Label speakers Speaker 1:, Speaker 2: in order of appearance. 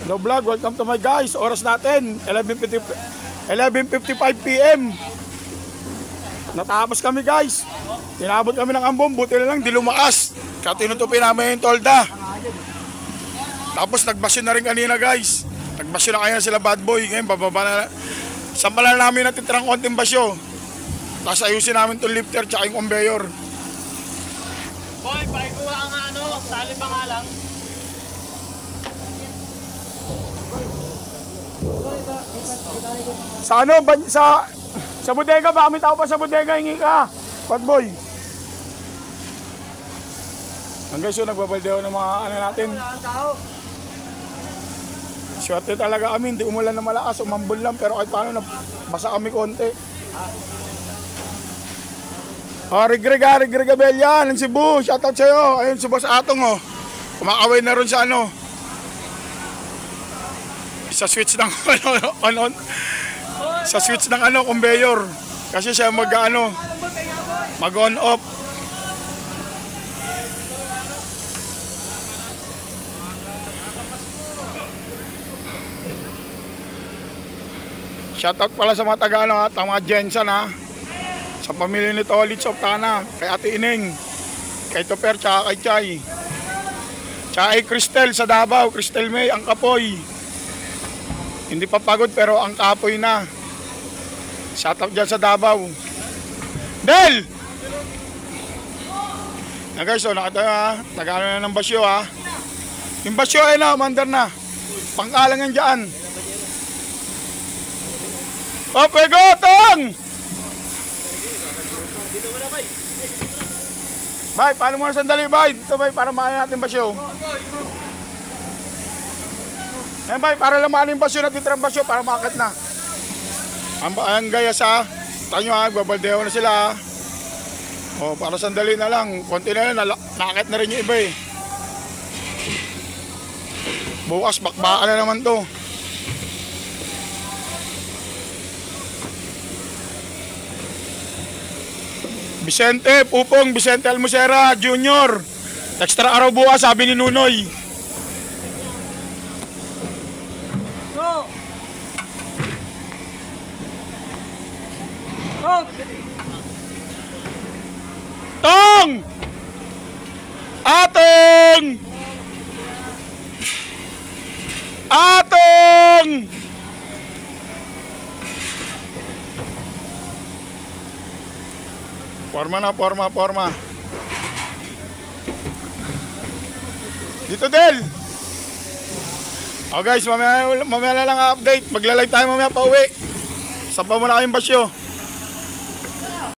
Speaker 1: Hello vlog, welcome to my guys. Oras natin 11:55 PM. Natapos kami guys. Tinabot kami ng ambon, buti na lang di lumakas. Kaya tinutupin namin yung tolda. Tapos nagbasyo na rin kanina guys. Nagbasyo na kaya sila bad boy. Ngayon bababa na. Sampalan namin natitirang konting basyo. Tapos ayusin namin itong lifter tsaka yung conveyor.
Speaker 2: Boy, pakikuha ang sali pa nga lang.
Speaker 1: Sa ano, sa bodega ba? Kami tao pa sa bodega, hingi ka. Bad boy. Hanggang so, nagbabaldeo ng mga ano natin. Swerte talaga kami, hindi umulan na malakas, umambon lang. Pero kahit paano, basa kami konti. Rigrega Belian, ng Cebu, shoutout sa'yo. Ayun si Boss Atong, oh. Kumakaway na ron sa ano. Sa switch ng sa switch ng conveyor. Kasi siya mag on off. Shoutout pala sa mga taga mga Jensen sa pamilya ni Tolit Softana, kay Ate Ineng, kay Toper, tsaka kay Chay, tsaka kay Cristel sa Davao, Cristel May, ang kapoy. Hindi pa pagod pero ang kapoy na. Shoutout dyan sa Davao. Del! Na guys, so nakita nagano na ng basyo Yung basyo ay mandar na. Pangkalangan dyan. Okay, go, Tong! Bay, paano mo na sandali, bay? Dito, bay, para makaya natin basyo. Ayan, bay, para lang makaya yung basyo, natitirang basyo, para makakit na. Ang gaya sa, tanyo babaldeo na sila. O, para sandali na lang. Konti na lang, nakakit na rin yung iba eh. Bukas, bakbaka na naman to. Vicente, Pupong, Vicente Almusera, Junior. Extra araw bukas, sabi ni Nunoy.
Speaker 2: Go! Go!
Speaker 1: Tong! Atong! Atong! Forma. Dito, Del. Oh guys, mamaya na lang update. Magla-live tayo mamaya pa uwi. Sampa muna kayong basyo.